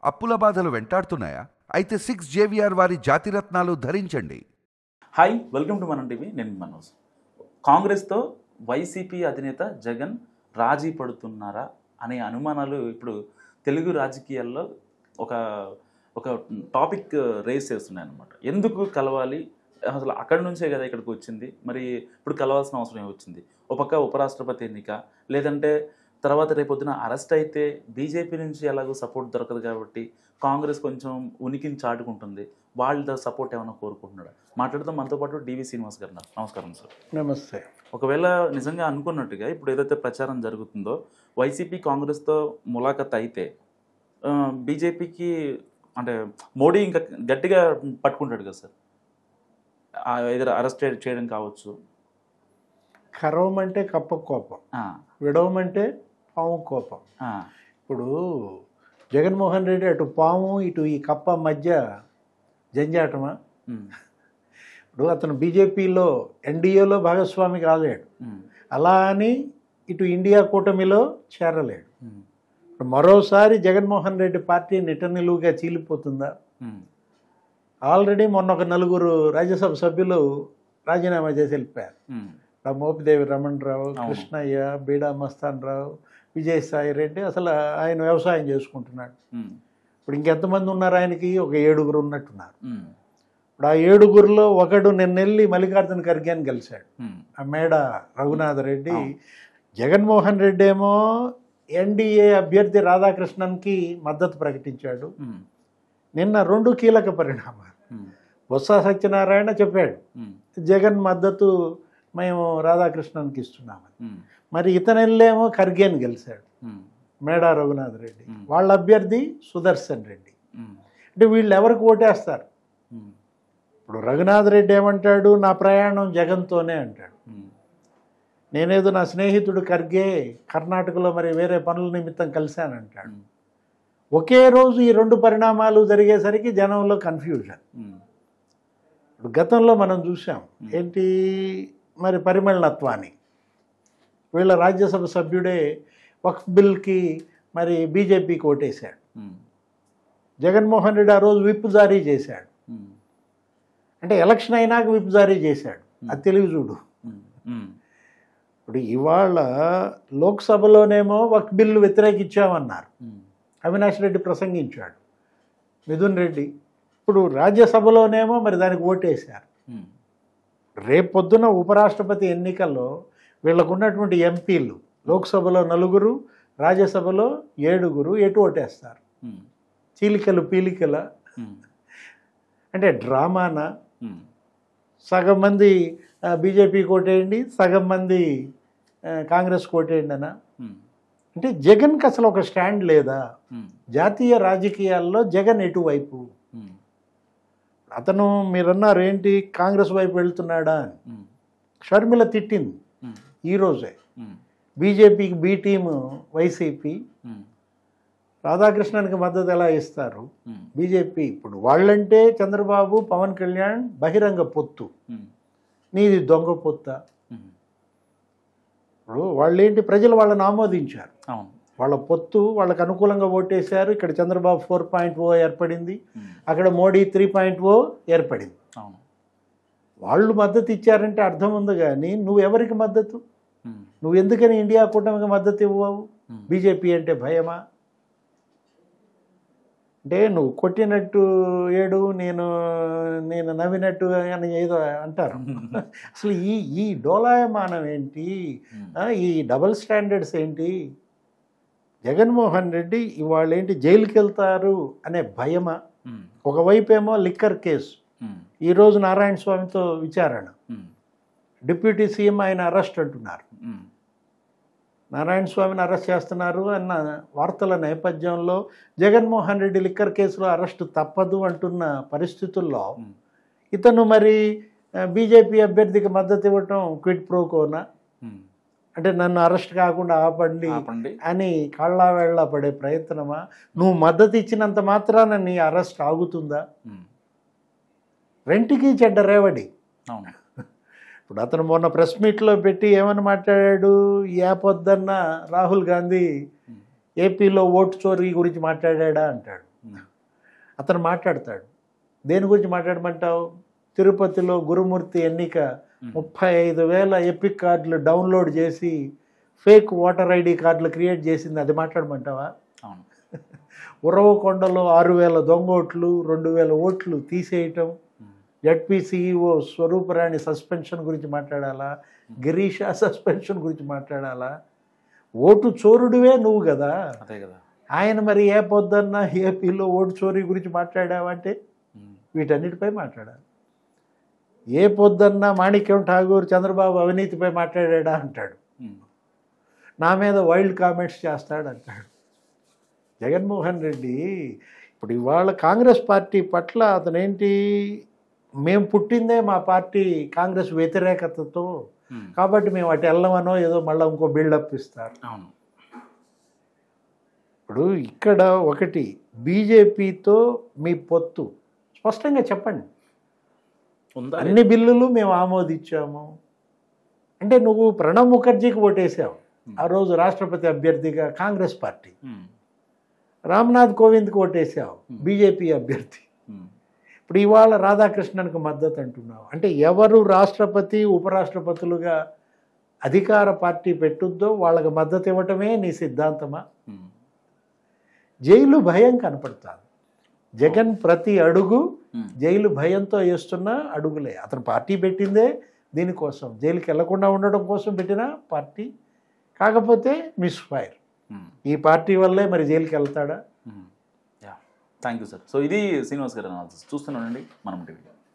అప్పుల బాధలు వెంటాడుతున్నాయా? అయితే 6 జేవిఆర్ వారి జాతిరత్నాలు ధరించండి. హాయ్, వెల్కమ్ టు మనం టీవీ. నేను మనోజ్. కాంగ్రెస్తో వైసీపీ అధినేత జగన్ రాజీ పడుతున్నారా అనే అనుమానాలు ఇప్పుడు తెలుగు రాజకీయాల్లో ఒక ఒక టాపిక్ రేస్ చేస్తున్నాయి అన్నమాట. ఎందుకు కలవాలి, అసలు అక్కడి నుంచే కదా ఇక్కడికి వచ్చింది, మరి ఇప్పుడు కలవాల్సిన అవసరం వచ్చింది? ఒక పక్క ఉపరాష్ట్రపతి ఎన్నిక, లేదంటే తర్వాత రేపొద్దున అరెస్ట్ అయితే బీజేపీ నుంచి ఎలాగో సపోర్ట్ దొరకదు కాబట్టి కాంగ్రెస్ కొంచెం ఉనికిని చాటుకుంటుంది. వాళ్ళ సపోర్ట్ ఏమైనా కోరుకుంటున్నాడా? మాట్లాడుతూ మనతో పాటు డివి శ్రీనివాస్ గారు. నమస్కారం సార్. నమస్తే. ఒకవేళ నిజంగా అనుకున్నట్టుగా ఇప్పుడు ఏదైతే ప్రచారం జరుగుతుందో వైసీపీ కాంగ్రెస్తో ములాఖత్ అయితే బీజేపీకి అంటే మోడీ ఇంకా గట్టిగా పట్టుకుంటాడు కదా సార్, ఏదో అరెస్ట్ చేయడం కావచ్చు. కరవమంటే కప్ప కోపం, విడవమంటే పాము కోపం. ఇప్పుడు జగన్మోహన్ రెడ్డి అటు పాము ఇటు ఈ కప్ప మధ్య జంజాటమా? ఇప్పుడు అతను బీజేపీలో ఎన్డీఏలో భాగస్వామి కాలేడు, అలా అని ఇటు ఇండియా కూటమిలో చేరలేడు. మరోసారి జగన్మోహన్ రెడ్డి పార్టీ నిటనిలువుగా చీలిపోతుందా? ఆల్రెడీ మొన్న ఒక 4 రాజ్యసభ సభ్యులు రాజీనామా చేసి వెళ్ళిపోయారు. మోపిదేవి రమణరావు, కృష్ణయ్య, బీడా మస్తాన్ రావు, విజయసాయి రెడ్డి. అసలు ఆయన వ్యవసాయం చేసుకుంటున్నాడు. ఇప్పుడు ఇంకెంతమంది ఉన్నారు ఆయనకి? ఒక 7 ఉన్నట్టున్నారు. ఇప్పుడు ఆ 7లో ఒకడు నిన్నెళ్ళి మల్లికార్జున ఖర్గే అని కలిశాడు, ఆ మేడ రఘునాథ్ రెడ్డి. జగన్మోహన్ రెడ్డి ఏమో ఎన్డీఏ అభ్యర్థి రాధాకృష్ణన్కి మద్దతు ప్రకటించాడు. నిన్న 2 కీలక పరిణామాలు. బొత్స సత్యనారాయణ చెప్పాడు జగన్ మద్దతు మేము రాధాకృష్ణన్కి ఇస్తున్నామని. మరి ఇతనెళ్ళేమో ఖర్గేని గెలిచాడు, మేడా రఘునాథ్ రెడ్డి. వాళ్ళ అభ్యర్థి సుదర్శన్ రెడ్డి. అంటే వీళ్ళు ఎవరికి ఓటేస్తారు? ఇప్పుడు రఘునాథ్ రెడ్డి ఏమంటాడు, నా ప్రయాణం జగన్తోనే అంటాడు. నేనేదో నా స్నేహితుడు ఖర్గే కర్ణాటకలో మరి వేరే పనుల నిమిత్తం కలిశానంటాడు. ఒకే రోజు ఈ 2 పరిణామాలు జరిగేసరికి జనంలో కన్ఫ్యూజన్. ఇప్పుడు గతంలో మనం చూసాం ఏంటి, మరి పరిమళ నత్వాని వీళ్ళ రాజ్యసభ సభ్యుడే వక్ఫ్ బిల్కి మరి బీజేపీకి ఓటేశాడు. జగన్మోహన్ రెడ్డి ఆ రోజు విప్ జారీ చేశాడు. అంటే ఎలక్షన్ అయినాక విప్ జారీ చేశాడు. అది తెలివి చూడు. ఇప్పుడు ఇవాళ లోక్సభలోనేమో వక్ఫ్ బిల్లు వ్యతిరేకించామన్నారు, అవినాష్ రెడ్డి ప్రసంగించాడు, మిథున్ రెడ్డి. ఇప్పుడు రాజ్యసభలోనేమో మరి దానికి ఓటేశారు. రేపొద్దున ఉపరాష్ట్రపతి ఎన్నికల్లో వీళ్ళకున్నటువంటి ఎంపీలు లోక్సభలో 4, రాజ్యసభలో 7 ఎటు ఓటేస్తారు? చీలికలు పీలికల అంటే డ్రామానా? సగం మంది బీజేపీకి ఓటేయండి, సగం మంది కాంగ్రెస్కి ఓటేయండి అనా? అంటే జగన్కి అసలు ఒక స్టాండ్ లేదా? జాతీయ రాజకీయాల్లో జగన్ ఎటువైపు? అతను మీరన్నారు ఏంటి కాంగ్రెస్ వైపు వెళ్తున్నాడా అని. షర్మిల తిట్టింది ఈరోజే. బీజేపీకి బి టీము వైసీపీ, రాధాకృష్ణన్కి మద్దతు ఎలా ఇస్తారు బీజేపీ? ఇప్పుడు వాళ్ళంటే చంద్రబాబు, పవన్ కళ్యాణ్ బహిరంగ పొత్తు, నీది దొంగ పొత్త. ఇప్పుడు వాళ్ళేంటి, ప్రజలు వాళ్ళని ఆమోదించారు, వాళ్ళ పొత్తు వాళ్ళకు అనుకూలంగా ఓటేశారు. ఇక్కడ చంద్రబాబు 4.0 ఏర్పడింది, అక్కడ మోడీ 3.0 ఏర్పడింది. వాళ్ళు మద్దతు ఇచ్చారంటే అర్థం ఉంది. కానీ నువ్వెవరికి మద్దతు? నువ్వు ఎందుకని ఇండియా కూటమికి మద్దతు ఇవ్వవు? బీజేపీ అంటే భయమా? అంటే నువ్వు కొట్టినట్టు ఏడు, నేను నవ్వినట్టు అని ఏదో అంటారు. అసలు ఈ డోలాయమానం ఏంటి? ఈ డబుల్ స్టాండర్డ్స్ ఏంటి? జగన్మోహన్ రెడ్డి ఇవాళ ఏంటి జైలుకి వెళ్తారు అనే భయమా? ఒకవైపేమో లిక్కర్ కేసు, ఈరోజు నారాయణ స్వామితో విచారణ, డిప్యూటీ సీఎం ఆయన అరెస్ట్ అంటున్నారు. నారాయణ స్వామిని అరెస్ట్ చేస్తున్నారు అన్న వార్తల నేపథ్యంలో జగన్మోహన్ రెడ్డి లిక్కర్ కేసులో అరెస్టు తప్పదు అంటున్న పరిస్థితుల్లో ఇతను మరి బీజేపీ అభ్యర్థికి మద్దతు ఇవ్వటం క్విడ్ ప్రోకోనా? అంటే నన్ను అరెస్ట్ కాకుండా ఆపండి అని కాళ్ళ వేళ్ళ పడే ప్రయత్నమా? నువ్వు మద్దతు ఇచ్చినంత మాత్రాన నీ అరెస్ట్ ఆగుతుందా? రెంటికి చెడ్డ రేవడి. ఇప్పుడు అతను మొన్న ప్రెస్ మీట్లో పెట్టి ఏమని మాట్లాడాడు, యాప్ వద్దన్న రాహుల్ గాంధీ ఏపీలో ఓటు చోరీ గురించి మాట్లాడా అంటాడు. అతను మాట్లాడతాడు. దేని గురించి మాట్లాడమంటావు? తిరుపతిలో గురుమూర్తి ఎన్నిక 35,000 ఎపిక్ కార్డులు డౌన్లోడ్ చేసి ఫేక్ ఓటర్ ఐడి కార్డులు క్రియేట్ చేసింది, అది మాట్లాడమంటావా? ఉరవకొండలో 6,000 దొంగ ఓట్లు, 2,000 ఓట్లు తీసేయటం, జడ్పీసీఈఓ స్వరూపరాణి సస్పెన్షన్ గురించి మాట్లాడాలా? గిరీషా సస్పెన్షన్ గురించి మాట్లాడాలా? ఓటు చోరుడివే నువ్వు కదా. అదే కదా. ఆయన మరి ఏ పొద్దున్న ఏపీలో ఓటు చోరీ గురించి మాట్లాడావంటే వీటన్నిటిపై మాట్లాడాలి. ఏ పొద్దున్న మాణిక్యం ఠాగూర్ చంద్రబాబు అవినీతిపై మాట్లాడా అంటాడు, నా మీద వైల్డ్ కామెంట్స్ చేస్తాడు అంటాడు. జగన్మోహన్ రెడ్డి ఇప్పుడు ఇవాళ కాంగ్రెస్ పార్టీ పట్ల అతనేంటి, మేము పుట్టిందే మా పార్టీ కాంగ్రెస్ వ్యతిరేకతతో, కాబట్టి మేము అటు వెళ్ళమనో ఏదో మళ్ళీ ఇంకో బిల్డప్ ఇస్తారు. ఇప్పుడు ఇక్కడ ఒకటి, బీజేపీతో మీ పొత్తు స్పష్టంగా చెప్పండి. అన్ని బిల్లులు మేము ఆమోదించాము అంటే నువ్వు ప్రణబ్ ముఖర్జీకి ఓటేసావు ఆ రోజు రాష్ట్రపతి అభ్యర్థిగా కాంగ్రెస్ పార్టీ, రామ్నాథ్ కోవింద్కి ఓటేసావు బీజేపీ అభ్యర్థి. ఇప్పుడు ఇవాళ రాధాకృష్ణన్కి మద్దతు అంటున్నావు అంటే ఎవరు రాష్ట్రపతి ఉపరాష్ట్రపతులుగా అధికార పార్టీ పెట్టుద్దో వాళ్ళకి మద్దతు ఇవ్వటమే నీ సిద్ధాంతమా? జైలు భయం కనపడుతుంది. జగన్ ప్రతి అడుగు జైలు భయంతో వేస్తున్న అడుగులే. అతను పార్టీ పెట్టిందే దీనికోసం, జైలుకి వెళ్లకుండా ఉండడం కోసం పెట్టిన పార్టీ. కాకపోతే మిస్ ఫైర్. ఈ పార్టీ వల్లే మరి జైలుకి వెళ్తాడా? Thank you sir. సో ఇది శ్రీనివాస్ గారు అనాలిసిస్. చూస్తున్నానండి మనం టీవీ.